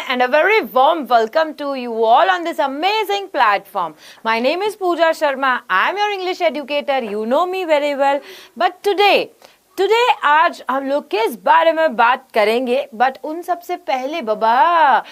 and a very warm welcome to you all on this amazing platform. My name is Pooja Sharma. I am your English educator. You know me very well. But today आज हम लोग किस बारे में बात करेंगे? But उन सबसे पहले बाबा,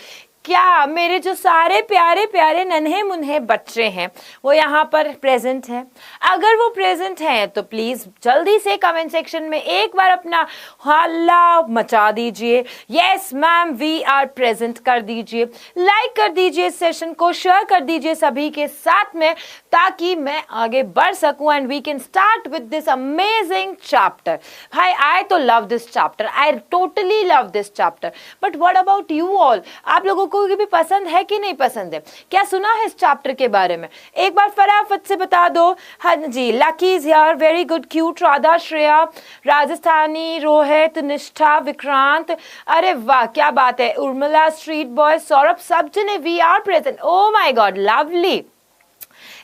क्या मेरे जो सारे प्यारे प्यारे नन्हे मुन्हे बच्चे हैं वो यहाँ पर प्रेजेंट हैं? अगर वो प्रेजेंट हैं तो प्लीज जल्दी से कमेंट सेक्शन में एक बार अपना हल्ला मचा दीजिए। Yes ma'am we are present कर दीजिए, लाइक कर दीजिए, सेशन को शेयर कर दीजिए सभी के साथ में, ताकि मैं आगे बढ़ सकूं and we can start with this amazing chapter. भाई आई तो love this chapter, I totally love this chapter, but what about you all? आप लोगों को भी पसंद है कि नहीं पसंद है? क्या सुना है इस चैप्टर के बारे में? एक बार फटाफट से बता दो। हाँ जी, Lucky is here, very good, cute, Radha, Shreya, Rajasthani, Rohit, Nishtha, Vikrant, अरे वाह क्या बात है, उर्मिला, स्ट्रीट बॉय, सौरभ, सब जने we are present. Oh my God, lovely.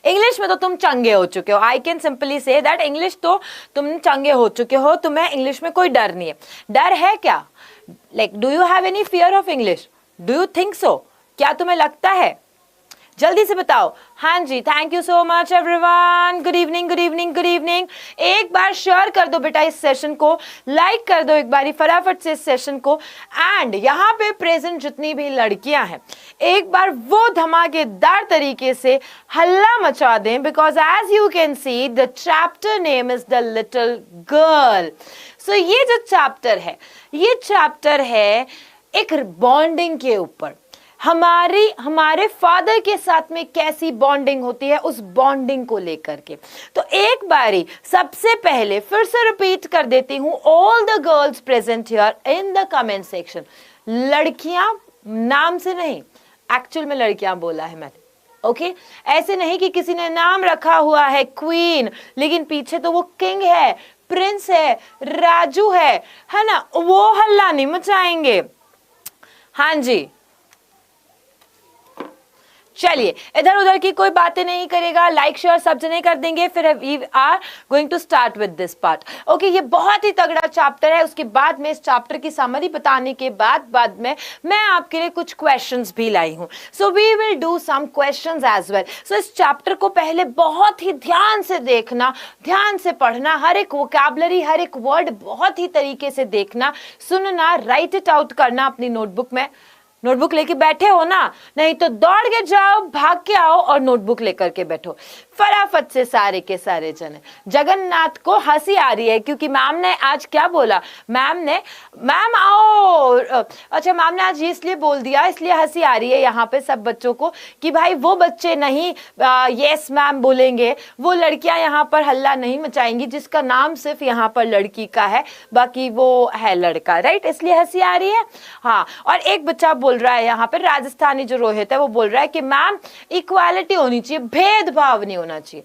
English में तो तुम चंगे हो चुके हो। I can simply say that English तो तुम चंगे हो चुके हो, तुम्हें इंग्लिश में कोई डर नहीं है। डर है क्या? Like do you have any fear of English? Do you think so? क्या तुम्हें लगता है? जल्दी से बताओ। हाँ जी, thank you so much everyone. Good evening, good evening, good evening. एक बार शेयर कर दो बेटा इस सेशन को, लाइक कर दो एक बारी फटाफट से इस सेशन को। एंड यहाँ पे प्रेजेंट जितनी भी लड़कियां हैं एक बार वो धमाकेदार तरीके से हल्ला मचा दें, because as you can see the chapter name is the little girl. So ये जो चैप्टर है, ये चैप्टर है एक बॉन्डिंग के ऊपर। हमारे फादर के साथ में कैसी बॉन्डिंग होती है, उस बॉन्डिंग को लेकर के। तो एक बारी सबसे पहले फिर से रिपीट कर देती हूं, all the girls present here in the comment section. लड़कियां नाम से नहीं, एक्चुअल में लड़कियां बोला है मैंने, ओके? ऐसे नहीं कि किसी ने नाम रखा हुआ है क्वीन, लेकिन पीछे तो वो किंग है, प्रिंस है, राजू है ना, वो हल्ला नहीं मचाएंगे। हाँ जी, चलिए इधर उधर की कोई बातें नहीं करेगा, लाइक शेयर सब जने कर देंगे, फिर we are going to start with this part. Okay, ये बहुत ही तगड़ा चैप्टर है। उसके बाद में इस चैप्टर की समरी बताने के बाद में मैं आपके लिए कुछ क्वेश्चंस भी लाई हूं। So we will do some questions as well. So इस चैप्टर को पहले बहुत ही ध्यान से देखना, ध्यान से पढ़ना, हर एक वोकैबुलरी, हर एक वर्ड बहुत ही तरीके से देखना, सुनना, राइट इट आउट करना अपनी नोटबुक में। नोटबुक लेके बैठे हो ना, नहीं तो दौड़ के जाओ, भाग के आओ और नोटबुक लेकर के बैठो फटाफट से सारे के सारे जने। जगन्नाथ को हंसी आ रही है क्योंकि मैम ने आज क्या बोला? मैम आओ, अच्छा मैम ने आज ये इसलिए बोल दिया, इसलिए हंसी आ रही है यहाँ पे सब बच्चों को कि भाई वो बच्चे नहीं यस मैम बोलेंगे, वो लड़कियां यहाँ पर हल्ला नहीं मचाएंगी जिसका नाम सिर्फ यहाँ पर लड़की का है, बाकी वो है लड़का, राइट? इसलिए हंसी आ रही है। हाँ, और एक बच्चा बोल रहा है यहाँ पर, राजस्थानी जो रोहित है, वो बोल रहा है कि मैम इक्वालिटी होनी चाहिए, भेदभाव नहीं होना चाहिए।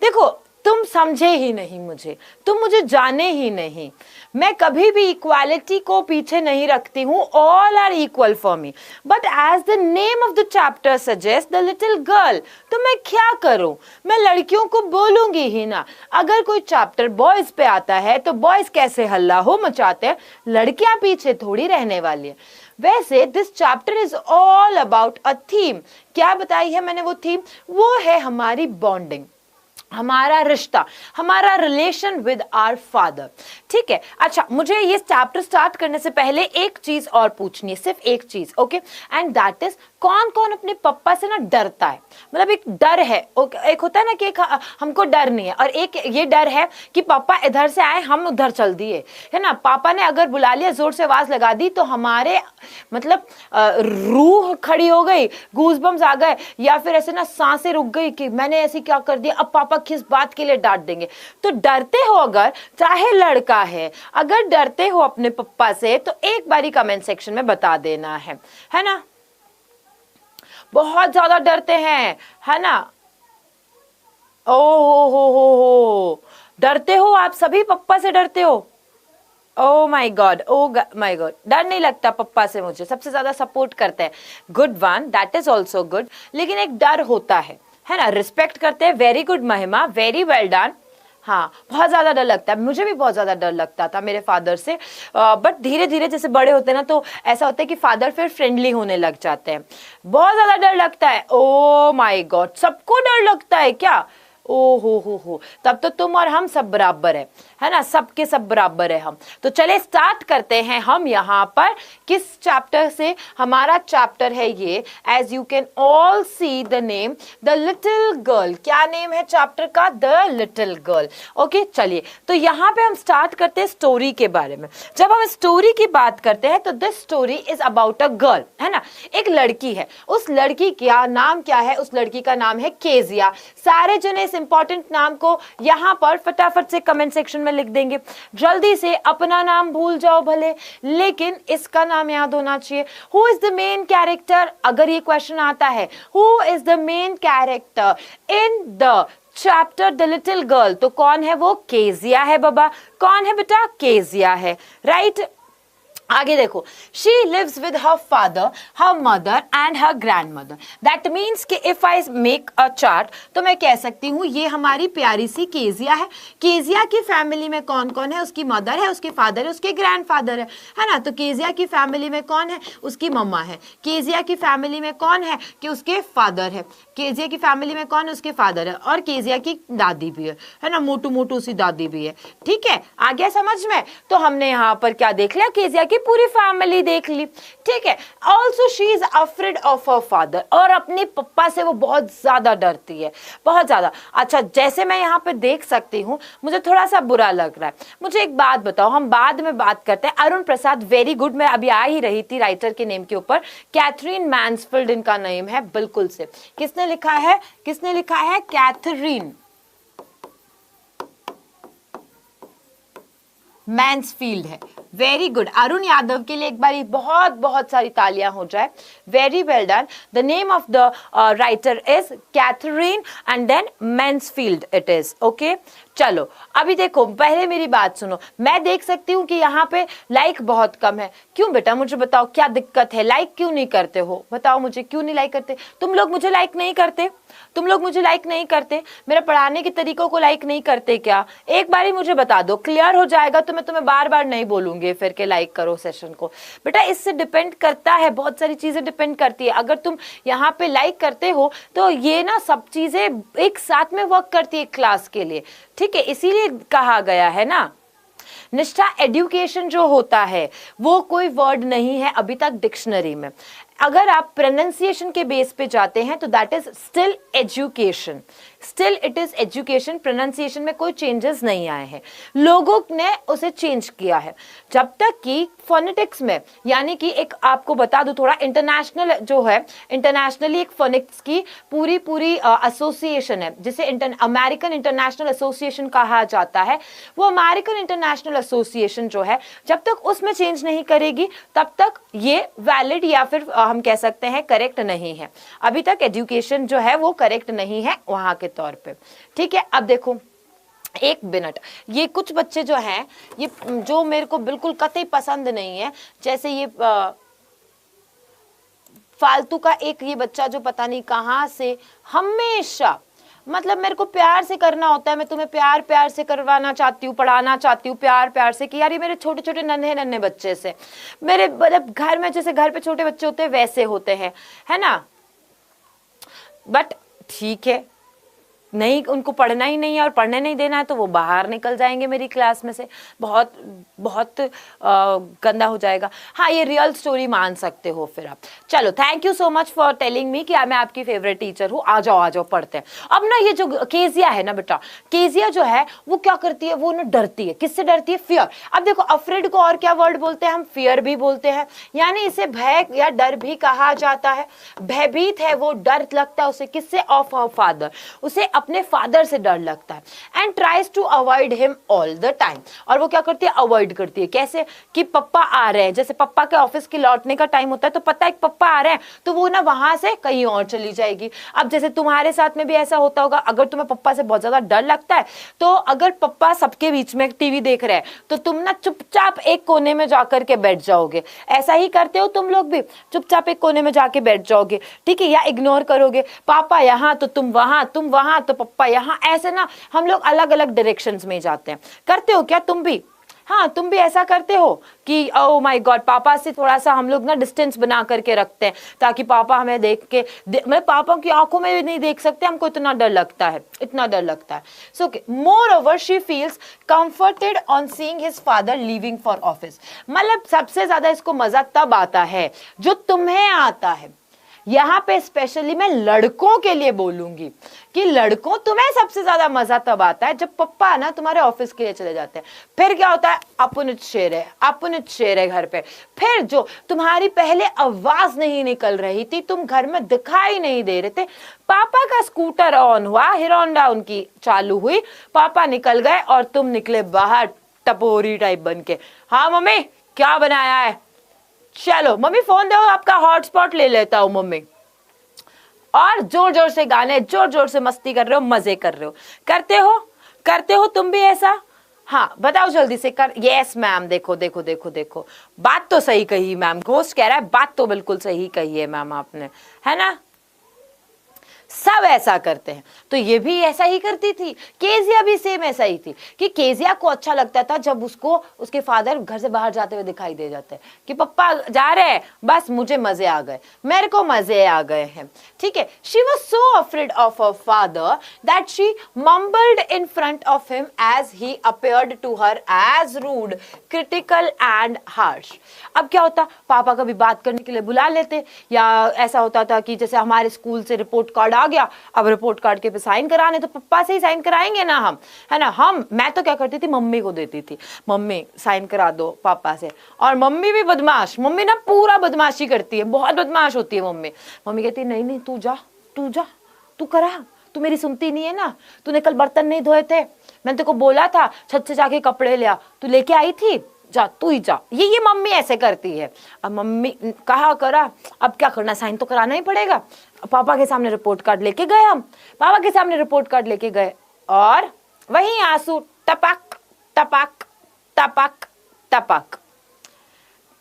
देखो, तुम समझे ही नहीं मुझे, तुम मुझे जाने ही नहीं। मैं कभी भी इक्वालिटी को पीछे नहीं रखती हूँ, all are equal for me, but as the name of the chapter suggest the little girl, तो मैं क्या करूं? मैं लड़कियों को बोलूंगी ही ना। अगर कोई चैप्टर बॉयज पे आता है तो बॉयज कैसे हल्ला हो मचाते हैं, लड़कियां पीछे थोड़ी रहने वाली है। वैसे this chapter is all about a theme. क्या बताई है मैंने वो थीम? वो है हमारी बॉन्डिंग, हमारा रिश्ता, हमारा रिलेशन विद आवर फादर। ठीक है, अच्छा मुझे ये चैप्टर स्टार्ट करने से पहले एक चीज और पूछनी है, सिर्फ एक चीज, ओके? एंड दैट इज, कौन कौन अपने पापा से ना डरता है? मतलब एक डर है, एक होता है ना कि हमको डर नहीं है, और एक ये डर है कि पापा इधर से आए, हम उधर चल दिए, है ना? पापा ने अगर बुला लिया, जोर से आवाज लगा दी, तो हमारे मतलब रूह खड़ी हो गई, गूज़बम्स आ गए, या फिर ऐसे ना सांसें रुक गई कि मैंने ऐसे क्या कर दिया, अब पापा किस बात के लिए डांट देंगे। तो डरते हो, अगर चाहे लड़का है, अगर डरते हो अपने पापा से, तो एक बारी कमेंट सेक्शन में बता देना है ना? बहुत ज्यादा डरते हैं, है ना? ओ हो, डरते हो आप सभी, पप्पा से डरते हो? ओ माई गॉड, ओ माई गॉड, डर नहीं लगता पप्पा से मुझे, सबसे ज्यादा सपोर्ट करते हैं। Good one, that is also good. लेकिन एक डर होता है ना? रिस्पेक्ट करते हैं, वेरी गुड महिमा, वेरी वेल डन। हाँ, बहुत ज्यादा डर लगता है, मुझे भी बहुत ज्यादा डर लगता था मेरे फादर से, बट धीरे धीरे जैसे बड़े होते हैं ना तो ऐसा होता है कि फादर फिर फ्रेंडली होने लग जाते हैं। बहुत ज्यादा डर लगता है, ओ माय गॉड, सबको डर लगता है क्या? ओ हो, तब तो तुम और हम सब बराबर है ना, सबके सब बराबर है हम। तो चले स्टार्ट करते हैं हम यहाँ पर किस चैप्टर से। हमारा चैप्टर है ये, as you can all see the name, the little girl. क्या नेम है चैप्टर का? The little girl. ओके, चलिए तो यहाँ पे हम स्टार्ट करते हैं स्टोरी के बारे में। जब हम स्टोरी की बात करते हैं तो this story is about a girl, है ना, एक लड़की है। उस लड़की का नाम क्या है? उस लड़की का नाम है केजिया। सारे जने इस इंपॉर्टेंट नाम को यहाँ पर फटाफट से कमेंट सेक्शन में लिख देंगे। जल्दी से, अपना नाम भूल जाओ भले, लेकिन इसका नाम याद होना चाहिए। Who is the main character? अगर ये क्वेश्चन आता है, who is the main character in the chapter the little girl, तो कौन है वो? केजिया है बाबा। कौन है बेटा? केजिया है, राइट। आगे देखो, she lives with her father, her mother and her grandmother. That means कि if I make a chart तो मैं कह सकती हूँ ये हमारी प्यारी सी केजिया है। केजिया की फैमिली में कौन कौन है? उसकी मदर है, उसके फादर है, उसके ग्रैंडफादर है ना। तो केजिया की फैमिली में कौन है? उसकी मम्मा है। केजिया की फैमिली में कौन है? कि उसके फादर है। केजिया की फैमिली में कौन है? उसके फादर है। और केजिया की दादी भी है ना, मोटू मोटू सी दादी भी है। ठीक है, आ गया समझ में? तो हमने यहाँ पर क्या देख लिया? केजिया की पूरी फैमिली देख ली। ठीक है, also she is afraid of her father, और अपने पप्पा से वो बहुत ज्यादा डरती है, बहुत ज्यादा। अच्छा, जैसे मैं यहाँ पे देख सकती हूँ, मुझे थोड़ा सा बुरा लग रहा है। मुझे एक बात बताओ, हम बाद में बात करते हैं। अरुण प्रसाद, वेरी गुड। मैं अभी आ ही रही थी राइटर के नेम के ऊपर। कैथरीन मैन्सफील्ड इनका नेम है, बिल्कुल से। किसने लिखा है? किसने लिखा है? कैथरीन मैन्सफील्ड है। Very good. अरुण यादव के लिए एक बार बहुत बहुत सारी तालियां हो जाए। Very well done. The name of the writer is Katherine and then Mansfield it is. Okay, चलो अभी देखो, पहले मेरी बात सुनो। मैं देख सकती हूँ कि यहाँ पे लाइक बहुत कम है। क्यों बेटा, मुझे बताओ क्या दिक्कत है? लाइक क्यों नहीं करते हो? बताओ मुझे, क्यों नहीं लाइक करते? तुम लोग मुझे लाइक नहीं करते? तुम लोग मुझे लाइक नहीं करते? मेरे पढ़ाने के तरीकों को लाइक नहीं करते क्या? एक बार ही मुझे बता दो, क्लियर हो जाएगा तो मैं तुम्हें बार बार नहीं बोलूंगी फिर के लाइक करो सेशन को। बेटा इससे डिपेंड करता है, बहुत सारी चीजें डिपेंड करती है। अगर तुम यहाँ पे लाइक करते हो तो ये ना सब चीजें एक साथ में वर्क करती है क्लास के लिए। ठीक है, इसीलिए कहा गया है ना। निष्ठा, एजुकेशन जो होता है वो कोई वर्ड नहीं है अभी तक डिक्शनरी में। अगर आप प्रोनाउंसिएशन के बेस पे जाते हैं तो that is still education, still it is education. Pronunciation में कोई चेंजेस नहीं आए हैं, लोगों ने उसे चेंज किया है। जब तक कि फोनेटिक्स में, यानी कि एक आपको बता दूं थोड़ा, इंटरनेशनल जो है, इंटरनेशनली एक फोनेटिक्स की पूरी एसोसिएशन है जिसे अमेरिकन इंटरनेशनल एसोसिएशन कहा जाता है। वो अमेरिकन इंटरनेशनल एसोसिएशन जो है, जब तक उसमें चेंज नहीं करेगी तब तक ये वैलिड या फिर हम कह सकते हैं करेक्ट नहीं है। अभी तक एजुकेशन जो है वो करेक्ट नहीं है वहां के तौर पे। ठीक है, अब देखो एक मिनट, ये कुछ बच्चे जो हैं, ये जो मेरे को बिल्कुल कतई पसंद नहीं है, जैसे ये फालतू का एक ये बच्चा जो पता नहीं कहां से हमेशा, मतलब मेरे को प्यार से करना होता है, मैं तुम्हें प्यार प्यार से करवाना चाहती हूँ, पढ़ाना चाहती हूँ प्यार प्यार से, कि यार ये मेरे छोटे छोटे नन्हे नन्हे बच्चे से, मेरे मतलब घर में जैसे घर पे छोटे बच्चे होते हैं वैसे होते हैं, है ना। बट ठीक है, नहीं उनको पढ़ना ही नहीं है और पढ़ने नहीं देना है तो वो बाहर निकल जाएंगे मेरी क्लास में से, बहुत बहुत गंदा हो जाएगा। हाँ, ये रियल स्टोरी मान सकते हो फिर आप। चलो, thank you so much for telling me कि मैं आपकी फेवरेट टीचर हूँ। आ जाओ पढ़ते हैं। अब ना ये जो केजिया है ना बेटा, केजिया जो है वो क्या करती है, वो ना डरती है। किससे डरती है? फियर। अब देखो, अफ्रेड को और क्या वर्ड बोलते हैं हम? फियर भी बोलते हैं, यानी इसे भय या डर भी कहा जाता है। भयभीत है वो, डर लगता है उसे। किससे? ऑफ हर फादर, उसे अपने फादर से डर लगता है। And tries to avoid him all the time, और वो क्या करती है? अवॉइड करती है। कैसे? कि पप्पा आ रहे हैं, जैसे पप्पा के ऑफिस के लौटने का टाइम होता है तो पता है कि पप्पा आ रहे हैं, तो वो ना वहां से कहीं और चली जाएगी। अब जैसे तुम्हारे साथ में भी ऐसा होता होगा, अगर तुम्हें पप्पा से बहुत ज्यादा डर लगता है तो अगर पप्पा सबके बीच में टीवी देख रहे हैं तो तुम ना चुपचाप एक कोने में जाकर के बैठ जाओगे। ऐसा ही करते हो तुम लोग भी, चुपचाप एक कोने में जाके बैठ जाओगे, ठीक है, या इग्नोर करोगे। पापा यहाँ तो तुम वहां, तुम वहां तो पप्पा यहाँ, ऐसे ना हम लोग अलग अलग डायरेक्शंस में जाते हैं। करते हो क्या तुम भी? हाँ, तुम भी ऐसा करते हो कि ओ माय गॉड, पापा से थोड़ा सा हम लोग ना डिस्टेंस बना करके रखते हैं ताकि पापा हमें देख के मतलब पापा की आंखों में भी नहीं देख सकते, हमको इतना डर लगता है, इतना डर लगता है। So moreover she feels comforted on seeing his father leaving for office. मतलब सबसे ज्यादा इसको मजा तब आता है जो तुम्हें आता है। यहाँ पे स्पेशली मैं लड़कों के लिए बोलूंगी कि लड़कों, तुम्हें सबसे ज्यादा मजा तब आता है जब पप्पा ना तुम्हारे ऑफिस के लिए चले जाते हैं। फिर क्या होता है, अपनित शेर है घर पे। फिर जो तुम्हारी पहले आवाज नहीं निकल रही थी, तुम घर में दिखाई नहीं दे रहे थे, पापा का स्कूटर ऑन हुआ, हीरो होंडा उनकी चालू हुई, पापा निकल गए और तुम निकले बाहर टपोरी टाइप बन के। हाँ मम्मी क्या बनाया है? चलो मम्मी फोन दो, आपका हॉटस्पॉट ले लेता हूं मम्मी। और जोर जोर से गाने, जोर जोर से मस्ती कर रहे हो, मजे कर रहे हो। करते हो तुम भी ऐसा? हाँ बताओ जल्दी से कर। यस मैम, देखो देखो देखो देखो, बात तो सही कही मैम, घोस्ट कह रहा है, बात तो बिल्कुल सही कही है मैम आपने, है ना? सब ऐसा करते हैं। तो ये भी ऐसा ही करती थी, केजिया भी सेम ऐसा ही थी कि केजिया को अच्छा लगता था जब उसको उसके फादर घर से बाहर जाते हुए दिखाई दे जाते हैं कि पप्पा जा रहे हैं, बस मुझे मजे आ गए, मेरे को मजे आ गए हैं। ठीक है, she was so afraid of her father that she mumbled in front of him as he appeared to her as rude, critical and harsh. अब क्या होता, पापा कभी बात करने के लिए बुला लेते, या ऐसा होता था कि जैसे हमारे स्कूल से रिपोर्ट कार्ड आ गया, अब रिपोर्ट कार्ड के पे साइन कराने तो पप्पा से ही साइन कराएंगे ना हम, है ना? मैं तो क्या करती थी, मम्मी को देती थी, मम्मी साइन करा दो पापा से। और मम्मी भी बदमाश, मम्मी ना पूरा बदमाशी करती है, बहुत बदमाश होती है मम्मी। मम्मी कहती है नहीं नहीं तू जा तू करा, तू मेरी सुनती नहीं है ना, तूने कल बर्तन नहीं धोए थे, मैंने तेरे को बोला था छत से जाके कपड़े ले आ, तू लेके आई थी, जा तू ही जा। ये मम्मी ऐसे करती है। अब मम्मी कहा करा, अब क्या करना, साइन तो कराना ही पड़ेगा। पापा के सामने रिपोर्ट कार्ड लेके गए, हम पापा के सामने रिपोर्ट कार्ड लेके गए और वही आंसू टपक टपक टपक टपक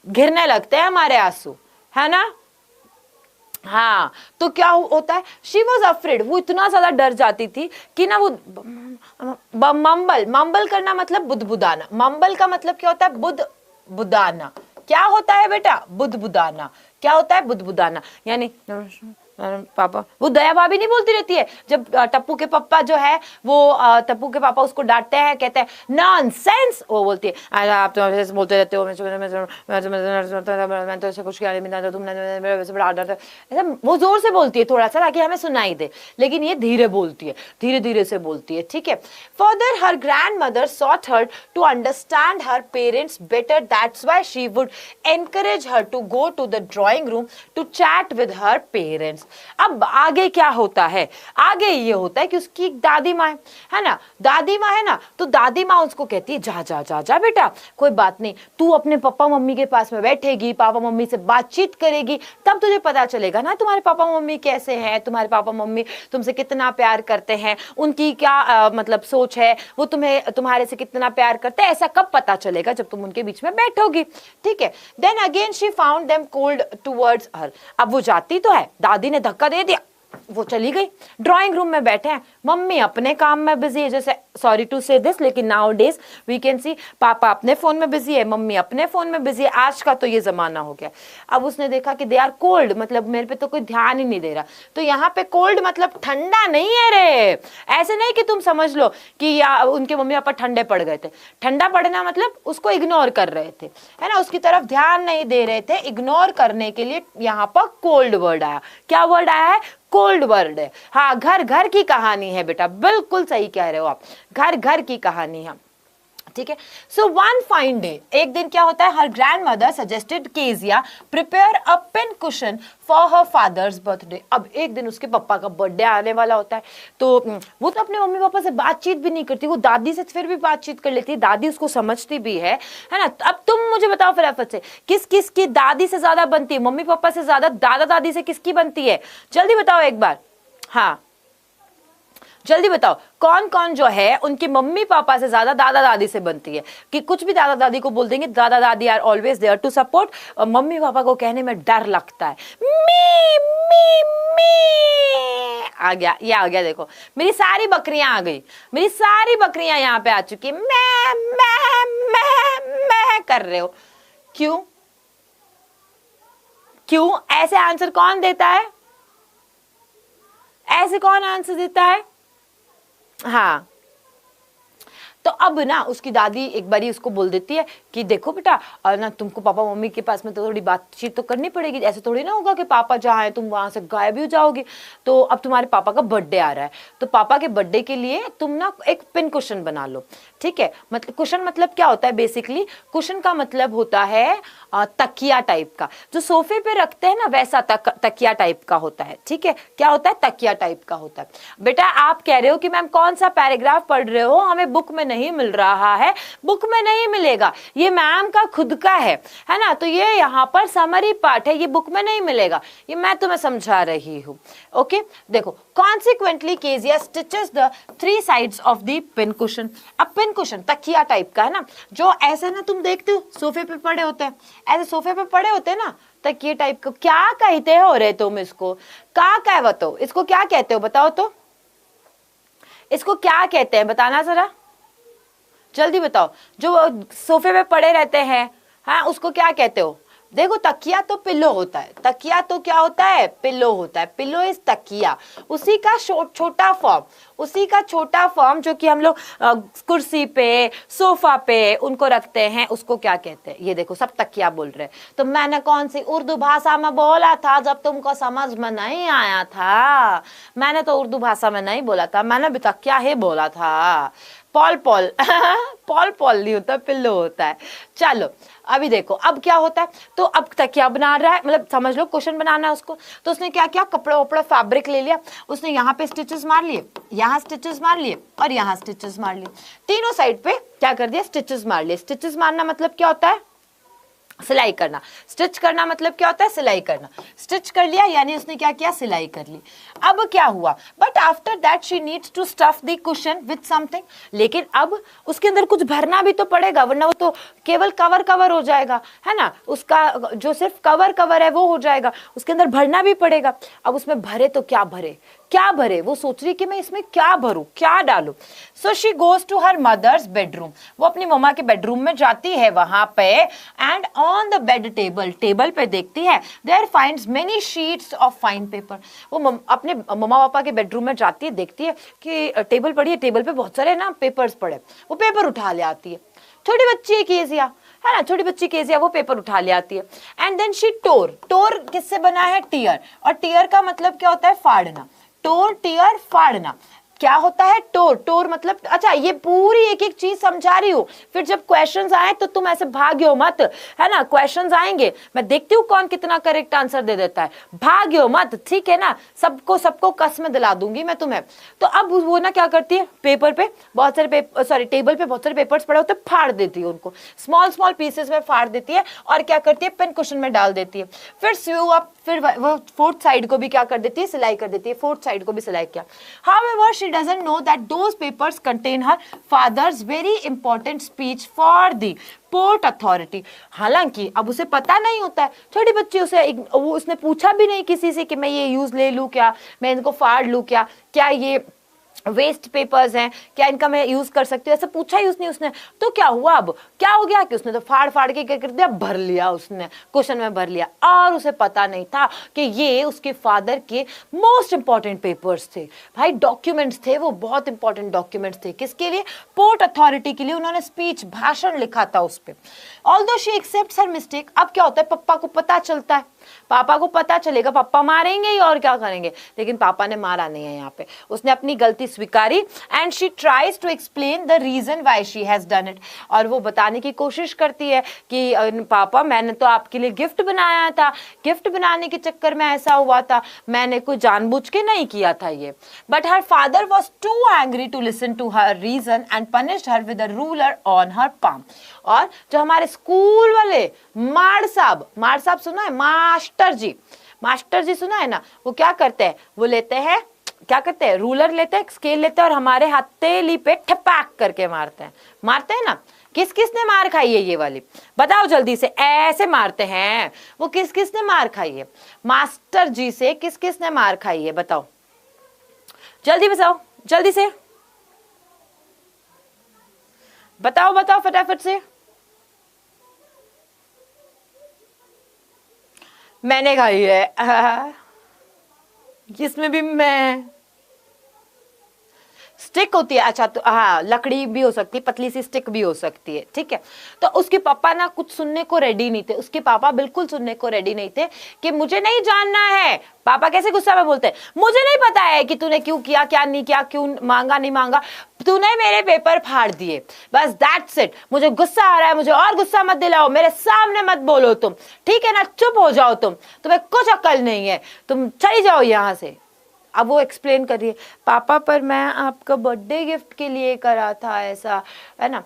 गिरने लगते हैं हमारे आंसू, है ना? हाँ, तो क्या होता है, शी वॉज अफ्रेड, वो इतना ज्यादा डर जाती थी कि ना वो मम्बल करना मतलब बुदबुदाना। मम्बल का मतलब क्या होता है, बुदबुदाना। क्या होता है बेटा, बुदबुदाना। क्या होता है बुदबुदाना? यानी पापा, वो दया भाभी नहीं बोलती रहती है जब टप्पू के पापा जो है वो टप्पू के पापा उसको डांटते हैं, कहते हैं नॉनसेंस, वो बोलती है आप तो ऐसे बोलते रहते हो, मैं तो ऐसे कुछ किया नहीं, तुमने मेरे वैसे बड़ा डरता, ऐसा वो जोर से बोलती है थोड़ा सा ताकि हमें सुनाई दे, लेकिन ये धीरे बोलती है, धीरे धीरे से बोलती है। ठीक है, further her grandmother sought her to understand her parents better, that's why she would encourage her to go to the drawing room to chat with her parents. अब आगे क्या होता है, आगे ये होता है कि उसकी एक दादी माँ है ना, दादी माँ है ना, तो दादी माँ उसको कहती है जा जा जा जा बेटा, कोई बात नहीं, तू अपने पापा मम्मी के पास में बैठेगी, पापा मम्मी से बातचीत करेगी, तब तुझे पता चलेगा ना तुम्हारे पापा मम्मी कैसे हैं, तुम्हारे पापा मम्मी तुमसे कितना प्यार करते हैं, उनकी क्या मतलब सोच है, वो तुम्हें तुम्हारे से कितना प्यार करते हैं, ऐसा कब पता चलेगा, जब तुम उनके बीच में बैठोगी। ठीक है, then again she found them cold towards her. अब वो जाती तो है, दादी ने धक्का दे दिया, वो चली गई, ड्राइंग रूम में बैठे हैं, मम्मी अपने काम में बिजी है, जैसे सॉरी टू से दिस लेकिन nowadays we can see पापा अपने फोन में बिजी है, मम्मी अपने फोन में बिजी है, आज का तो ये जमाना हो गया। अब उसने देखा कि दे आर कोल्ड, मतलब मेरे पे तो कोई ध्यान ही नहीं दे रहा। तो यहाँ पे कोल्ड मतलब ठंडा नहीं है रे, ऐसे नहीं कि तुम समझ लो कि या उनके मम्मी पापा ठंडे पड़ गए थे, ठंडा पड़ना मतलब उसको इग्नोर कर रहे थे, है ना, उसकी तरफ ध्यान नहीं दे रहे थे, इग्नोर करने के लिए यहाँ पर कोल्ड वर्ड आया। क्या वर्ड आया है, कोल्ड वर्ड है। हाँ, घर घर की कहानी है बेटा, बिल्कुल सही कह रहे हो आप, घर घर की कहानी है। ठीक है, सो वन फाइन डे, एक दिन क्या होता है, her grandmother suggested Kezia prepare a pin cushion for her father's birthday. अब एक दिन उसके पापा का बर्थडे आने वाला होता है, तो वो तो अपने मम्मी पापा से बातचीत भी नहीं करती, वो दादी से फिर भी बातचीत कर लेती है, दादी उसको समझती भी है ना। अब तुम मुझे बताओ फटाफट से, किस किस की दादी से ज्यादा बनती है, मम्मी पापा से ज्यादा दादा दादी से किसकी बनती है, जल्दी बताओ एक बार। हाँ, जल्दी बताओ कौन कौन जो है उनकी मम्मी पापा से ज्यादा दादा दादी से बनती है, कि कुछ भी दादा दादी को बोल देंगे, दादा दादी are always there to support, मम्मी पापा को कहने में डर लगता है। मी मी मी आ गया, ये आ गया, देखो मेरी सारी बकरियां आ गई, मेरी सारी बकरियां यहाँ पे आ चुकी, मैं कर रहे हो। क्यों क्यों ऐसे आंसर कौन देता है, ऐसे कौन आंसर देता है? हाँ, तो अब ना उसकी दादी एक बारी उसको बोल देती है कि देखो बेटा ना, तुमको पापा मम्मी के पास में तो थोड़ी बातचीत तो करनी पड़ेगी, ऐसे थोड़ी ना होगा कि पापा जहाँ है तुम वहां से गायब भी हो जाओगी। तो अब तुम्हारे पापा का बर्थडे आ रहा है, तो पापा के बर्थडे के लिए तुम ना एक पिन कुशन बना लो, ठीक है? मतलब कुशन मतलब क्या होता है? बेसिकली कुशन का मतलब होता है तकिया टाइप का, जो सोफे पे रखते हैं ना वैसा तकिया टाइप का होता है, ठीक है? क्या होता है? तकिया टाइप का होता है। बेटा आप कह रहे हो कि मैम कौन सा पैराग्राफ पढ़ रहे हो, हमें बुक में नहीं मिल रहा है। बुक में नहीं मिलेगा, ये मैम का खुद का है ना? तो ये यहाँ पर समरी पार्ट है, ये बुक में नहीं मिलेगा, ये मैं तुम्हें समझा रही हूँ। ओके, देखो consequently Kezia stitches the 3 sides of the pin cushion. अब पिन कुशन तकिया टाइप का है ना, जो ऐसे ना तुम देखते हो सोफे पे पड़े होते हैं, ऐसे सोफे पे पड़े होते हैं ना तकिए टाइप का, क्या कहते हो रे तुम इसको? क्या कहते हो इसको? क्या कहते हो बताओ तो, इसको क्या कहते हैं बताना जरा, जल्दी बताओ। जो सोफे पे पड़े रहते हैं, हाँ उसको क्या कहते हो? देखो तकिया तो पिलो होता है, तकिया तो क्या होता है? पिलो होता है। पिलो इज तकिया, उसी का छोटा फॉर्म, उसी का छोटा फॉर्म जो कि हम लोग कुर्सी पे सोफा पे उनको रखते हैं, उसको क्या कहते हैं? ये देखो सब तकिया बोल रहे हैं। तो मैंने कौन सी उर्दू भाषा में बोला था जब तुमको समझ में नहीं आया था? मैंने तो उर्दू भाषा में नहीं बोला था, मैंने भी तकिया ही बोला था। पॉल पॉल पॉल पॉल नहीं होता, पिल्लो होता है। चलो अभी देखो अब क्या होता है। तो अब तकिया बना रहा है, मतलब समझ लो क्वेश्चन बनाना है उसको। तो उसने क्या किया, कपड़ा वपड़ा फैब्रिक ले लिया, उसने यहाँ पे स्टिचेस मार लिए, यहाँ स्टिचेस मार लिए और यहाँ स्टिचेस मार लिए, तीनों साइड पे क्या कर दिया? स्टिचेस मार लिए। स्टिचेस मारना मतलब क्या होता है? सिलाई करना। स्टिच करना मतलब क्या होता है? सिलाई करना। स्टिच कर लिया यानी उसने क्या किया? सिलाई कर ली। अब क्या हुआ? But after that she needs to stuff the cushion with something. लेकिन अब उसके अंदर कुछ भरना भी तो पड़ेगा, वरना वो तो केवल कवर कवर हो जाएगा, है ना? उसका जो सिर्फ कवर कवर है वो हो जाएगा, उसके अंदर भरना भी पड़ेगा। अब उसमें भरे तो क्या भरे, क्या भरे? वो सोच रही कि मैं इसमें क्या भरूं, क्या डालूं। So she goes to her mother's bedroom. वो अपनी मम्मा के बेडरूम में जाती है वहां पे, and on the bed table, table पे देखती है, there finds many sheets of fine paper. वो अपने मम्मा पापा के बेडरूम में जाती है, देखती है कि टेबल पड़ी है, टेबल पे बहुत सारे ना पेपर्स पड़े, वो पेपर उठा ले आती है। छोटी बच्ची है केजिया, है ना, छोटी बच्ची केजिया, वो पेपर उठा ले आती है। एंड देन शी टोर। टोर किससे बना है? टीयर। और टीयर का मतलब क्या होता है? फाड़ना। टोर, टीयर, फाड़ना। क्या होता है? टोर। टोर मतलब, अच्छा ये पूरी एक एक चीज समझा रही हूँ, फिर जब क्वेश्चंस आए तो तुम ऐसे भाग्यो मत, है ना? क्वेश्चंस आएंगे, मैं देखती हूँ कौन कितना करेक्ट आंसर दे देता है, भाग्यो मत, ठीक है ना? सबको सबको कसम दिला दूंगी मैं तुम्हें। तो अब वो ना क्या करती है, पेपर पे बहुत सारे टेबल पे बहुत सारे पेपर्स पड़े होते, फाड़ देती है उनको, स्मॉल स्मॉल पीसेस में फाड़ देती है और क्या करती है? पेन कुशन में डाल देती है। फिर स्यू अप, फिर वो फोर्थ साइड को भी क्या कर देती है? सिलाई कर देती है। फोर्थ साइड को भी सिलाई किया। However she doesn't know that those papers contain her father's very important speech for the port authority. हालांकि अब उसे पता नहीं होता है, छोटी बच्ची, उसने पूछा भी नहीं किसी से कि मैं ये यूज ले लूं क्या, मैं इनको फाड़ लूं क्या, क्या ये वेस्ट पेपर्स हैं, क्या इनका मैं यूज कर सकती हूँ, ऐसा पूछा ही उसने। तो क्या हुआ? अब क्या हो गया कि उसने तो फाड़ फाड़ के क्या कर दिया? भर लिया, उसने क्वेश्चन में भर लिया। और उसे पता नहीं था कि ये उसके फादर के मोस्ट इंपॉर्टेंट पेपर्स थे भाई, डॉक्यूमेंट्स थे, वो बहुत इंपॉर्टेंट डॉक्यूमेंट्स थे। किसके लिए? पोर्ट अथॉरिटी के लिए। उन्होंने स्पीच, भाषण लिखा था उस पर। Although she accepts her mistake. अब क्या होता है? पप्पा को पता चलता है, पापा को पता चलेगा, पापा मारेंगे ही और क्या करेंगे, लेकिन पापा ने मारा नहीं है। यहाँ पे उसने अपनी गलती स्वीकारी। And she tries to explain the reason why she has done it. और वो बताने की कोशिश करती है कि पापा मैंने तो आपके लिए गिफ्ट बनाया था, गिफ्ट बनाने के चक्कर में ऐसा हुआ था, मैंने कोई जानबूझ के नहीं किया था ये। But her father was too angry to listen to her reason and punished her with a ruler on her palm. और जो हमारे स्कूल वाले माड़ साहब सुना है? मास्टर जी सुना है ना? वो क्या करते हैं? वो लेते हैं क्या करते हैं, रूलर लेते हैं, स्केल लेते हैं और हमारे हथेली पे ठपाक करके मारते हैं, मारते हैं ना। किस किस ने मार खाई है ये वाली, बताओ जल्दी से, ऐसे मारते हैं वो, किस किस ने मार खाई है, मास्टर जी से किस किस ने मार खाई है, बताओ जल्दी, बताओ जल्दी से, बताओ बताओ फटाफट से। मैंने खाई है जिसमें भी मैं, स्टिक होती है, अच्छा तो हाँ लकड़ी भी हो सकती है, पतली सी स्टिक भी हो सकती है, ठीक है। तो उसके पापा ना कुछ सुनने को रेडी नहीं थे, उसके पापा बिल्कुल सुनने को रेडी नहीं थे कि मुझे नहीं जानना है। पापा कैसे गुस्सा में बोलते हैं, मुझे नहीं पता है कि तूने क्यों किया, क्या नहीं किया, क्यों मांगा नहीं मांगा, तूने मेरे पेपर फाड़ दिए, बस दैट्स इट। मुझे गुस्सा आ रहा है, मुझे और गुस्सा मत दिलाओ, मेरे सामने मत बोलो तुम, ठीक है ना, चुप हो जाओ तुम, तुम्हें कुछ अक्ल नहीं है, तुम चली जाओ यहाँ से। अब वो एक्सप्लेन कर रही है, पापा पर मैं आपका बर्थडे गिफ्ट के लिए करा था ऐसा, है ना,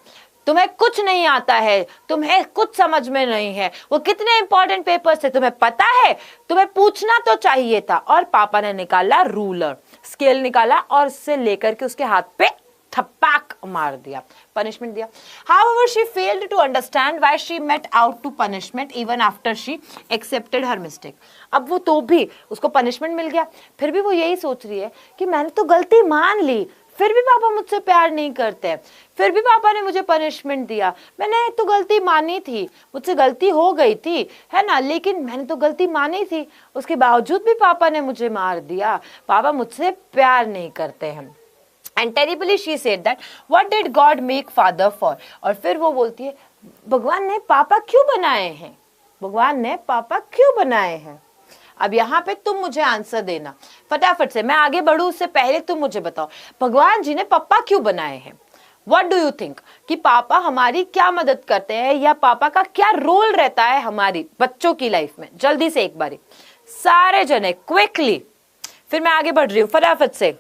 तुम्हें कुछ नहीं आता है, तुम्हें कुछ समझ में नहीं है, वो कितने इंपॉर्टेंट पेपर्स थे तुम्हें पता है, तुम्हें पूछना तो चाहिए था। और पापा ने निकाला रूलर, स्केल निकाला और उससे लेकर के उसके हाथ पे थप्पाक मार दिया, पनिशमेंट दिया। However, she failed to understand why she met out to punishment even after she accepted her mistake. अब वो तो भी उसको पनिशमेंट मिल गया, फिर भी वो यही सोच रही है कि मैंने तो गलती मान ली, फिर भी पापा मुझसे प्यार नहीं करते, फिर भी पापा ने मुझे पनिशमेंट दिया, मैंने तो गलती मानी थी, मुझसे गलती हो गई थी, है ना, लेकिन मैंने तो गलती मानी थी, उसके बावजूद भी पापा ने मुझे मार दिया, पापा मुझसे प्यार नहीं करते हैं। And terribly she said that, what did God make father for? और फिर वो बोलती है, भगवान ने पापा क्यों बनाए हैं, भगवान ने पापा क्यों बनाए हैं। अब यहाँ पे तुम मुझे आंसर देना फटाफट से, मैं आगे बढ़ूं उससे पहले तुम मुझे बताओ, भगवान जी ने पापा क्यों बनाए हैं। What do you think कि पापा हमारी क्या मदद करते हैं, या पापा का क्या रोल रहता है हमारी बच्चों की लाइफ में। जल्दी से एक बारी सारे जने क्विकली, फिर मैं आगे बढ़ रही हूँ फटाफट से।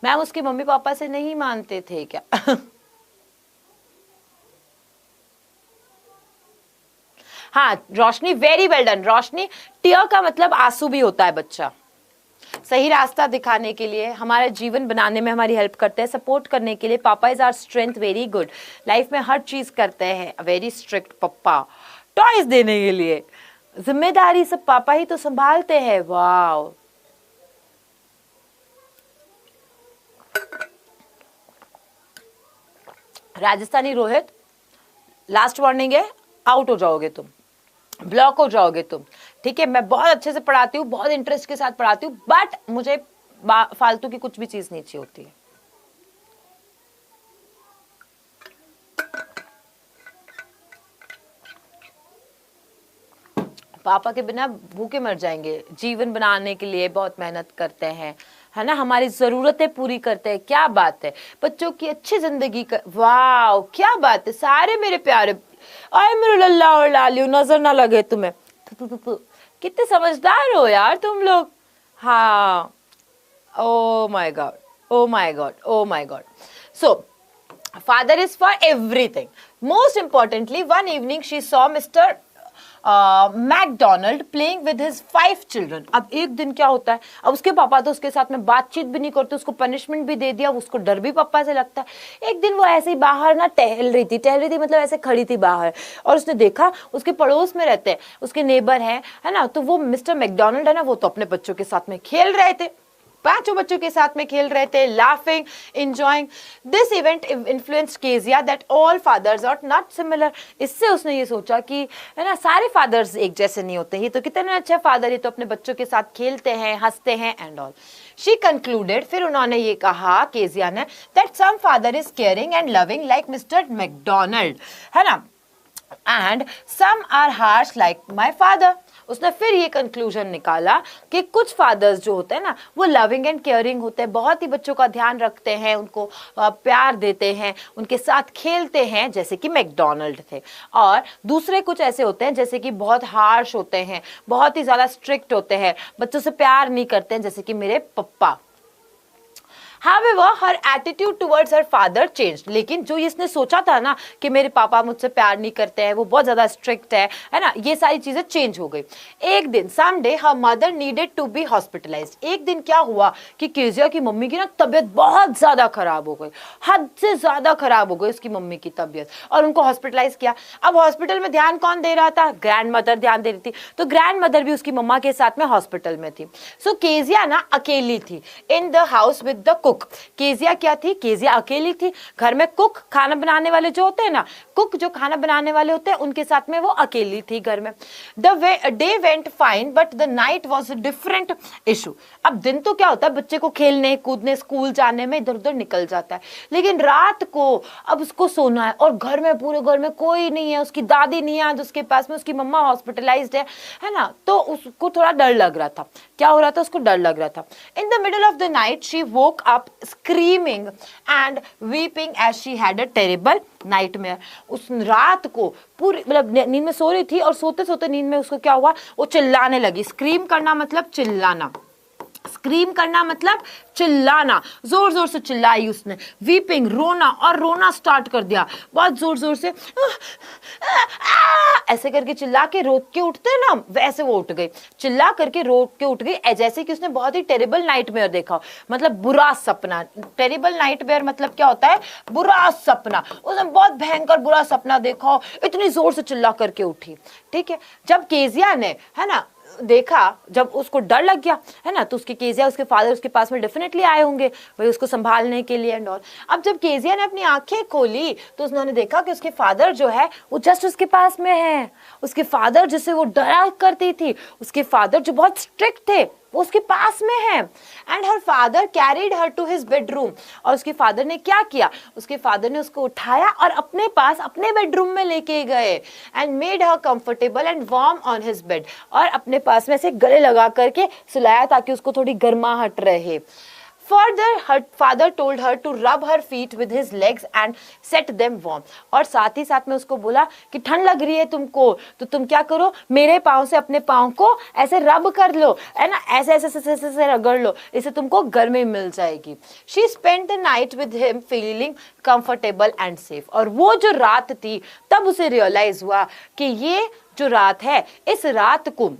मैम उसके मम्मी पापा से नहीं मानते थे क्या हाँ रोशनी, वेरी वेल डन रोशनी। टीयर का मतलब आंसू भी होता है बच्चा, सही रास्ता दिखाने के लिए, हमारे जीवन बनाने में हमारी हेल्प करते हैं, सपोर्ट करने के लिए। पापा is our strength, very good, life में हर चीज करते हैं, वेरी स्ट्रिक्ट पप्पा, टॉयज देने के लिए, जिम्मेदारी सब पापा ही तो संभालते हैं। Wow, Rajasthani Rohit, last warning है, आउट हो जाओगे तुम, ब्लॉक हो जाओगे तुम, ठीक है। मैं बहुत अच्छे से पढ़ाती हूँ, बहुत इंटरेस्ट के साथ पढ़ाती हूँ, बट मुझे फालतू की कुछ भी चीज नहीं चाहिए होती है। पापा के बिना भूखे मर जाएंगे, जीवन बनाने के लिए बहुत मेहनत करते हैं, है ना, हमारी जरूरतें पूरी करते हैं। क्या बात है, बच्चों की अच्छी जिंदगी का, वाह क्या बात है। सारे मेरे प्यारे, आए मेरे लल्ला और लालियो, नजर ना लगे तुम्हें, कितने समझदार हो यार तुम लोग। हाँ, ओ my God, O my God, O my God. So father is for everything. Most importantly, one evening she saw Mr. McDonald playing with his 5 children. अब एक दिन क्या होता है, अब उसके पापा तो उसके साथ में बातचीत भी नहीं करते, उसको पनिशमेंट भी दे दिया, उसको डर भी पापा से लगता है। एक दिन वो ऐसे ही बाहर ना टहल रही थी मतलब ऐसे खड़ी थी बाहर, और उसने देखा उसके पड़ोस में रहते हैं, उसके नेबर है ना, तो वो मिस्टर मैकडोनल्ड है ना, वो तो अपने बच्चों के साथ में खेल रहे थे, 5 बच्चों के साथ में खेल रहे थे, laughing, enjoying. This event influenced Kezia that all fathers are not similar. इससे उसने ये सोचा कि है ना, सारे फादर्स एक जैसे नहीं होते, ये तो कितने अच्छे फादर, ये तो अपने बच्चों के साथ खेलते हैं, हंसते हैं एंड ऑल। शी कंक्लूडेड, फिर उन्होंने ये कहा केजिया ने, that some father is caring and loving like mister McDonald, है ना, and some are harsh like my father. उसने फिर ये कंक्लूजन निकाला कि कुछ फादर्स जो होते हैं ना, वो लविंग एंड केयरिंग होते हैं, बहुत ही बच्चों का ध्यान रखते हैं, उनको प्यार देते हैं, उनके साथ खेलते हैं, जैसे कि मैकडोनल्ड थे। और दूसरे कुछ ऐसे होते हैं जैसे कि बहुत हार्श होते हैं, बहुत ही ज्यादा स्ट्रिक्ट होते हैं, बच्चों से प्यार नहीं करते हैं, जैसे कि मेरे पप्पा। However, her attitude towards her father changed. लेकिन जो इसने सोचा था ना कि मेरे पापा मुझसे प्यार नहीं करते हैं, वो बहुत ज्यादा स्ट्रिक्ट है ना, ये सारी चीजें चेंज हो गई। एक दिन someday her mother needed to be hospitalized. एक दिन क्या हुआ कि केजिया की मम्मी की ना तबीयत बहुत ज्यादा खराब हो गई, हद से ज्यादा खराब हो गई उसकी मम्मी की तबीयत, और उनको हॉस्पिटलाइज किया। अब हॉस्पिटल में ध्यान कौन दे रहा था? ग्रैंड मदर ध्यान दे रही थी। तो ग्रैंड मदर भी उसकी मम्मा के साथ में हॉस्पिटल में थी। सो केजिया ना अकेली थी in the house with the cook. Kezia क्या थी? केजिया अकेली थी घर में। कुक खाना बनाने वाले जो होते हैं ना, कुक जो खाना बनाने वाले होते हैं, उनके साथ में वो अकेली थी घर में। The day went fine but the night was a different issue. अब दिन तो क्या होता है, बच्चे को खेलने कूदने स्कूल जाने में इधर उधर निकल जाता है, लेकिन रात को अब उसको सोना है और घर में, पूरे घर में कोई नहीं है, उसकी दादी नहीं है आज उसके पास में, उसकी मम्मा हॉस्पिटलाइज्ड है ना, तो उसको थोड़ा डर लग रहा था। क्या हो रहा था? उसको डर लग रहा था। In the middle of the night she woke up screaming and weeping as she had a terrible nightmare. उस रात को पूरी मतलब नींद में सो रही थी और सोते सोते नींद में उसको क्या हुआ, वो चिल्लाने लगी। स्क्रीम करना मतलब चिल्लाना, स्क्रीम करना मतलब चिल्लाना, जोर जोर से चिल्लाई उसने। वीपिंग रोना, और रोना स्टार्ट कर दिया बहुत जोर जोर से, ऐसे करके चिल्ला के रो के उठते हैं ना, वैसे वो उठ गई, चिल्ला करके रो के उठ गई, जैसे कि उसने बहुत ही टेरिबल नाइटमेयर देखा, मतलब बुरा सपना। टेरिबल नाइटमेयर मतलब क्या होता है? बुरा सपना। उसने बहुत भयंकर बुरा सपना देखा, इतनी जोर से चिल्ला करके उठी। ठीक है, जब केजिया ने, है ना, देखा, जब उसको डर लग गया, है ना, तो उसके केजिया, उसके फादर उसके पास में डेफिनेटली आए होंगे भाई उसको संभालने के लिए एंड ऑल। अब जब केजिया ने अपनी आंखें खोली तो उन्होंने देखा कि उसके फादर जो है वो जस्ट उसके पास में है। उसके फादर जिसे वो डरा करती थी, उसके फादर जो बहुत स्ट्रिक्ट थे, वो उसके पास में है। And her father carried her to his bedroom. और उसके फादर ने क्या किया? उसके फादर ने उसको उठाया और अपने पास, अपने बेडरूम में लेके गए। And made her comfortable and warm on his bed. और अपने पास में से गले लगा करके सुलाया ताकि उसको थोड़ी गर्माहट रहे। Further, her father told her to rub her feet with his legs and set them warm. और साथ ही साथ में उसको बोला कि ठंड लग रही है तुमको, तो तुम क्या करो, मेरे पाँव से अपने पाँव को ऐसे रब कर लो, है ना, ऐसे ऐसे ऐसे ऐसे, ऐसे रगड़ लो, इससे तुमको गर्मी मिल जाएगी। She spent the night with him feeling comfortable and safe. और वो जो रात थी, तब उसे रियलाइज हुआ कि ये जो रात है, इस रात को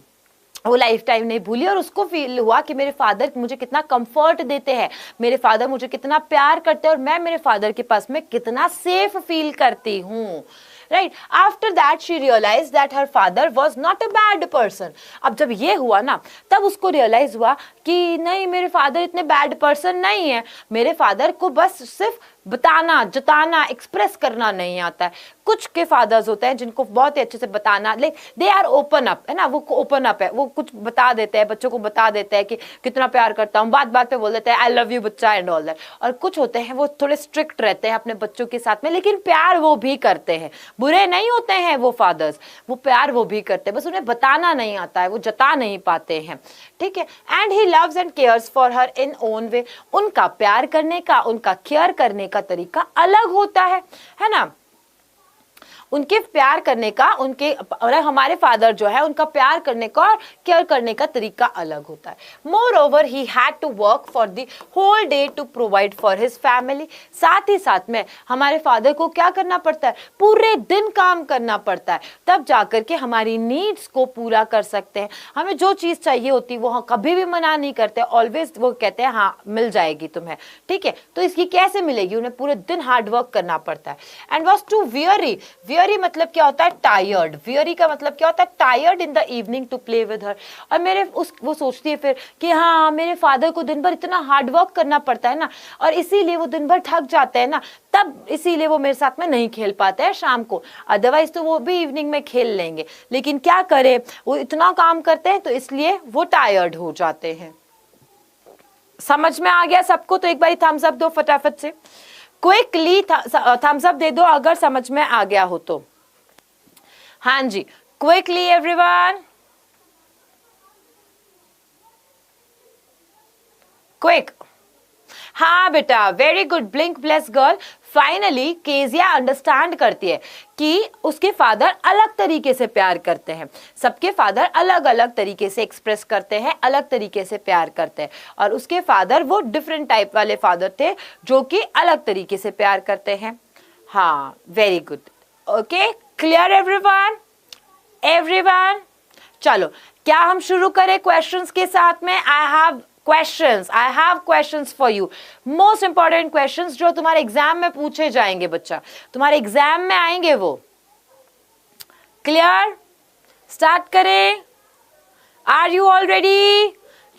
वो लाइफ टाइम नहीं भूली, और उसको फील हुआ कि मेरे फादर मुझे कितना कंफर्ट देते हैं, मेरे फादर मुझे कितना प्यार करते हैं, और मैं मेरे फादर के पास में कितना सेफ फील करती हूँ। Right, after that she realize that her father was not a bad person. अब जब ये हुआ ना, तब उसको रियलाइज हुआ कि नहीं, मेरे फादर इतने बैड पर्सन नहीं है, मेरे फादर को बस सिर्फ बताना, जताना, एक्सप्रेस करना नहीं आता है। कुछ के फादर्स होते हैं जिनको बहुत ही अच्छे से बताना, like they are open up, है ना, वो ओपन अप है, वो कुछ बता देते हैं, बच्चों को बता देते हैं कि कितना प्यार करता हूँ, बात बात पे बोल देते हैं आई लव यू बच्चा एंड ऑल दैट। और कुछ होते हैं वो थोड़े स्ट्रिक्ट रहते हैं अपने बच्चों के साथ में, लेकिन प्यार वो भी करते हैं, बुरे नहीं होते हैं वो फादर्स, वो प्यार वो भी करते हैं, बस उन्हें बताना नहीं आता है, वो जता नहीं पाते हैं। ठीक है, and he loves and cares for her in own way. उनका प्यार करने का, उनका केयर करने का तरीका अलग होता है ना, उनके प्यार करने का, उनके और हमारे फादर जो है उनका प्यार करने का और केयर करने का तरीका अलग होता है। Moreover he had to work for the whole day to provide for his family. साथ ही साथ में हमारे फादर को क्या करना पड़ता है? पूरे दिन काम करना पड़ता है, तब जाकर के हमारी नीड्स को पूरा कर सकते हैं। हमें जो चीज चाहिए होती है वो हम कभी भी मना नहीं करते, ऑलवेज वो कहते हैं हाँ मिल जाएगी तुम्हें। ठीक है, तो इसकी कैसे मिलेगी? उन्हें पूरे दिन हार्ड वर्क करना पड़ता है। And was too weary, weary मतलब क्या होता है? टायर्ड। वियरी का मतलब क्या होता है? Tired in the evening to play with her. और वो सोचती है फिर कि हाँ, मेरे फादर को दिन भर इतना हार्ड वर्क करना पड़ता है ना, और इसीलिए वो दिन भर थक जाते हैं ना, तब इसीलिए वो मेरे साथ में नहीं खेल पाते हैं शाम को, अदरवाइज तो वो भी इवनिंग में खेल लेंगे, लेकिन क्या करें, वो इतना काम करते हैं तो इसलिए वो टायर्ड हो जाते हैं। समझ में आ गया सबको? तो एक बार थम्स अप दो फटाफट से, क्विकली थम्स अप दे दो अगर समझ में आ गया हो तो। हाँ जी, क्विकली एवरीवन, क्विक। हाँ बेटा, very good, blink bless girl. Finally Kezia understand करती है कि उसके फादर अलग तरीके से प्यार करते हैं। सबके फादर अलग अलग तरीके से एक्सप्रेस करते हैं, अलग तरीके से प्यार करते हैं, और उसके फादर वो डिफरेंट टाइप वाले फादर थे जो कि अलग तरीके से प्यार करते हैं। हाँ, very good, okay, clear everyone? Everyone, चलो क्या हम शुरू करें क्वेश्चंस के साथ में? I have questions for you, most important questions जो तुम्हारे एग्जाम में पूछे जाएंगे बच्चा, तुम्हारे एग्जाम में आएंगे वो। क्लियर? स्टार्ट करें। Are you all ready?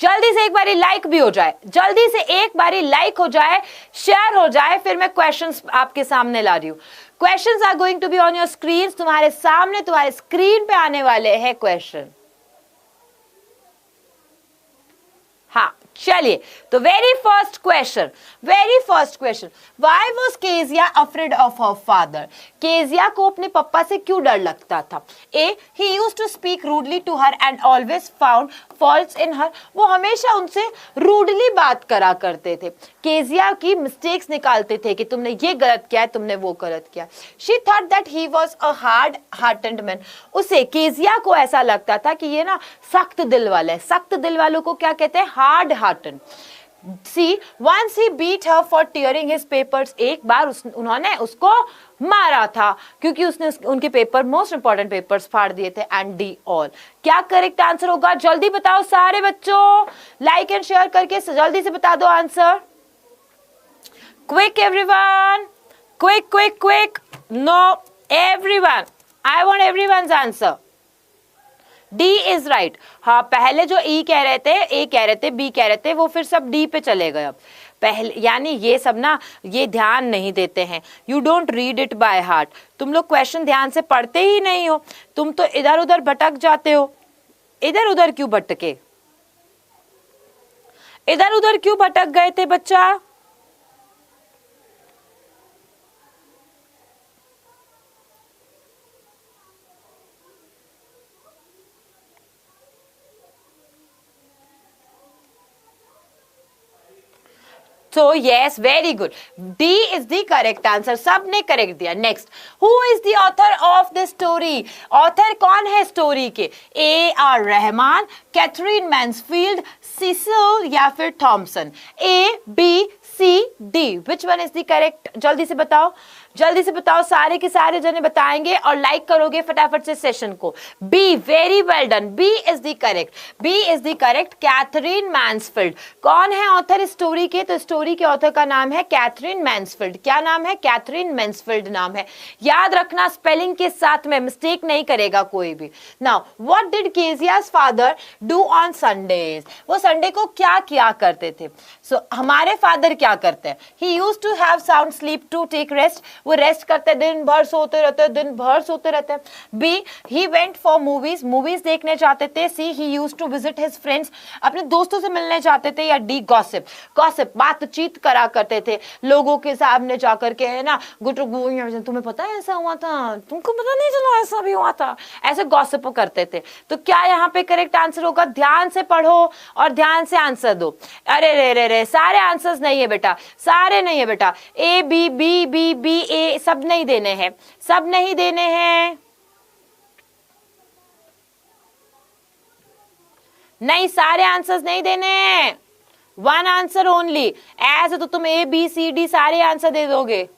जल्दी से एक बारी लाइक भी हो जाए, जल्दी से एक बारी लाइक हो जाए, शेयर हो जाए, फिर मैं क्वेश्चंस आपके सामने ला रही हूँ। Questions are going to be on your screen, तुम्हारे सामने, तुम्हारे स्क्रीन पे आने वाले हैं क्वेश्चन। हाँ, चलिए, तो very first question, why was Kezia afraid of her father? Kezia को अपने पापा से क्यों डर लगता था? A, he used to speak rudely to her and always found faults in her, वो हमेशा उनसे रूडली बात करा करते थे, केजिया की मिस्टेक्स निकालते थे कि तुमने ये गलत किया है, तुमने वो गलत किया। She thought that he was a hard hearted man, उसे केजिया को ऐसा लगता था कि ये ना सख्त दिल वाला है। सख्त दिल वालों को क्या कहते हैं? Hard hearted. See, once he beat her for tearing his papers, एक बार उन्होंने उसको मारा था क्योंकि उसने उनके पेपर, मोस्ट इंपॉर्टेंट पेपर्स फाड़ दिए थे। एंड डी ऑल, क्या करेक्ट आंसर होगा? जल्दी बताओ सारे बच्चों, लाइक एंड शेयर करके जल्दी से बता दो answer. Quick everyone, quick quick quick, no everyone, I want everyone's answer. D is right. हाँ, पहले जो ई कह रहे थे, ए कह रहे थे, बी कह रहे थे, वो फिर सब डी पे चले गए। अब पहले, यानी ये सब ना, ये ध्यान नहीं देते हैं। You don't read it by heart, तुम लोग क्वेश्चन ध्यान से पढ़ते ही नहीं हो, तुम तो इधर उधर भटक जाते हो। इधर उधर क्यों भटके? इधर उधर क्यों भटक गए थे बच्चा? So yes, very good. D is the correct answer. सबने करेक्ट दिया। Next, who is the author of this story? Author कौन है स्टोरी के? A R Rahman, Katherine Mansfield, Cecil या फिर Thomson? A, B, C, D, which one is the correct? जल्दी से बताओ, जल्दी से बताओ, सारे के सारे जने बताएंगे और लाइक करोगे फटाफट से सेशन को। B, very well done, B is the correct, B is the correct, Katherine Mansfield. कौन है ऑथर स्टोरी के? तो स्टोरी के ऑथर का नाम है कैथरीन मैन्सफील्ड। क्या नाम है? कैथरीन मैन्सफील्ड नाम है। याद रखना, स्पेलिंग के साथ में मिस्टेक नहीं करेगा कोई भी। Now, what did Kezia's father do on Sundays? वो संडे को क्या किया करते थे? हमारे फादर क्या करते हैं? He used to have sound sleep to take rest, वो रेस्ट करते, दिन भर सोते रहते, दिन भर सोते रहते। B, he went for movies, movies देखने जाते थे। C, he used to visit his friends, अपने दोस्तों से मिलने जाते थे। या डी, गॉसिप, गॉसिप बातचीत करा करते थे लोगों के सामने जाकर के, है ना, तुम्हें पता है ऐसा हुआ था, तुमको पता नहीं चला ऐसा भी हुआ था, ऐसे गॉसिप करते थे। तो क्या यहाँ पे करेक्ट आंसर होगा? ध्यान से पढ़ो और ध्यान से आंसर दो। अरे रे रे रे, सारे आंसर्स नहीं है बेटा, सारे नहीं है बेटा। A B, B B B A, सब नहीं देने हैं, सब नहीं देने हैं, नहीं, सारे आंसर्स नहीं देने हैं, वन आंसर ओनली। ऐसे तो तुम ए बी सी डी सारे आंसर दे दोगे।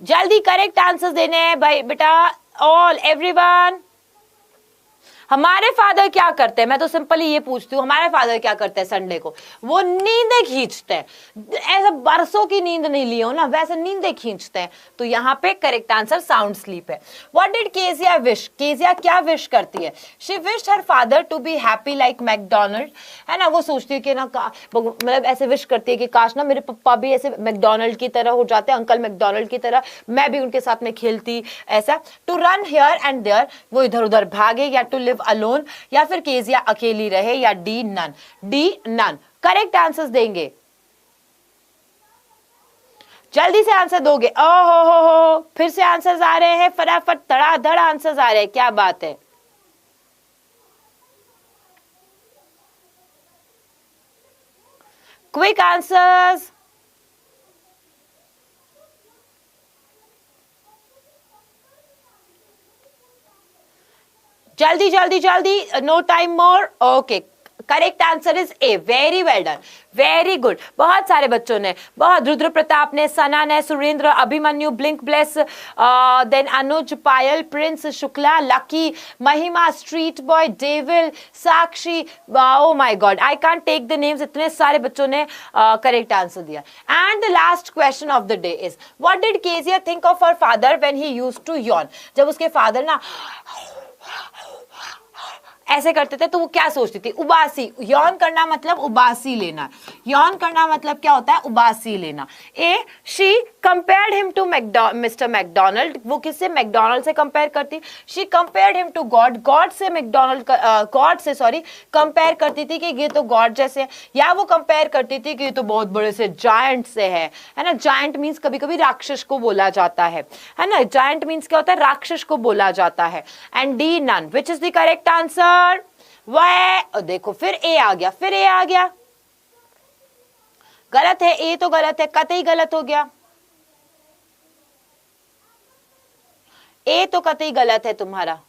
जल्दी करेक्ट आंसर्स देने हैं भाई बेटा, ऑल एवरीवन। हमारे फादर क्या करते हैं? मैं तो सिंपली ये पूछती हूँ, हमारे फादर क्या करते हैं संडे को? वो नींदें खींचते हैं। ऐसे बरसों की नींद नहीं ली हो ना, वैसे नींदें खींचते हैं। तो यहाँ पे करेक्ट आंसर साउंड स्लीप है। What did Kezia wish? Kezia क्या विश करती है? She wished her father to be happy like McDonald, है ना। वो सोचती है कि ना, मतलब ऐसे विश करती है कि काश ना मेरे पप्पा भी ऐसे मैकडोनल्ड की तरह हो जाते, अंकल मैकडोनल्ड की तरह, मैं भी उनके साथ में खेलती ऐसा। To run here and there, वो इधर उधर भागे, या टू लिव अलोन, या फिर केजिया अकेली रहे, या D none. D none correct answers देंगे। जल्दी से आंसर दोगे? ओहो हो, फिर से आंसर्स आ रहे हैं, फटाफट धड़ाधड़ आंसर्स आ रहे हैं, क्या बात है। Quick answers. जल्दी जल्दी जल्दी, no time more. Okay, correct answer is A. Very well done, very good. बहुत सारे बच्चों ने, बहुत, रुद्र प्रताप ने, सना ने, Surendra, Abhimanyu, blink bless, then Anuj, Payal, Prince, Shukla, Lucky, Mahima, street boy, devil, Sakshi. Oh my God, I can't take the names. इतने सारे बच्चों ने करेक्ट आंसर दिया. And the last question of the day is, what did Kezia think of her father when he used to yawn? जब उसके father ना ऐसे करते थे तो वो क्या सोचती थी? उबासी. यौन करना मतलब उबासी लेना. यौन करना मतलब क्या होता है? उबासी लेना. A, she compared him to Mister McDonald. वो किससे? मैकडोनल्ड से कंपेयर करती. She compared him to God. God से गॉड से कंपेयर करती थी कि ये तो गॉड जैसे. या वो कंपेयर करती थी कि ये तो बहुत बड़े से जायंट से है ना. जायंट मीन्स कभी कभी राक्षस को बोला जाता है ना. जायंट मीन्स क्या होता है? राक्षस को बोला जाता है. And D, none. Which is the correct answer? वह देखो, फिर ए आ गया, फिर ए आ गया. गलत है, ए तो गलत है, कतई गलत हो गया. ए तो कतई गलत है तुम्हारा.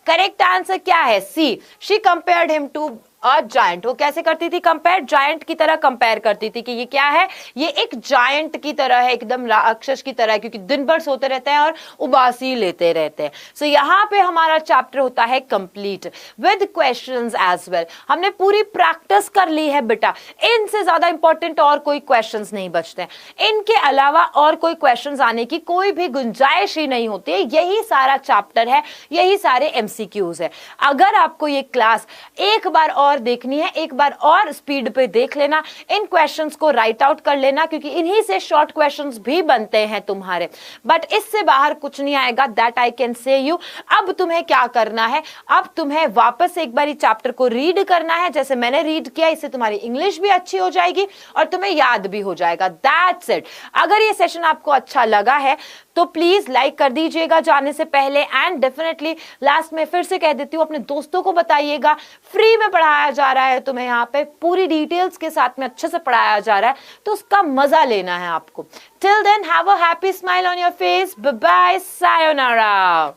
करेक्ट आंसर क्या है? C. She compared him to a giant. वो कैसे करती थी कंपेयर? जायंट की तरह कंपेयर करती थी कि ये क्या है? ये एक जायंट की तरह है, एकदम राक्षस की तरह है, क्योंकि दिन भर सोते रहते हैं और उबासी लेते रहते हैं. सो यहाँ पे हमारा चैप्टर होता है complete with questions as well. हमने पूरी प्रैक्टिस कर ली है बेटा. इनसे ज्यादा इंपॉर्टेंट और कोई क्वेश्चंस नहीं बचते. इनके अलावा और कोई क्वेश्चंस आने की कोई भी गुंजाइश ही नहीं होती है. यही सारा चैप्टर है, यही सारे एमसीक्यूज है. अगर आपको ये क्लास एक बार और देखनी है, एक बार और स्पीड पे देख लेना. इन क्वेश्चंस को राइट आउट कर लेना, क्योंकि इन्हीं से शॉर्ट क्वेश्चंस भी बनते हैं तुम्हारे. बट इससे बाहर कुछ नहीं आएगा, that I can say you. अब तुम्हें क्या करना है? अब तुम्हें वापस एक बार चैप्टर को रीड करना है, जैसे मैंने रीड किया. इससे तुम्हारी इंग्लिश भी अच्छी हो जाएगी और तुम्हें याद भी हो जाएगा. That's it. अगर ये सेशन आपको अच्छा लगा है तो प्लीज लाइक कर दीजिएगा जाने से पहले. एंड डेफिनेटली लास्ट में फिर से कह देती हूँ, अपने दोस्तों को बताइएगा. फ्री में पढ़ाया जा रहा है तुम्हें, यहाँ पे पूरी डिटेल्स के साथ में अच्छे से पढ़ाया जा रहा है, तो उसका मजा लेना है आपको. Till then, have a happy smile on your face. Bye bye, sayonara.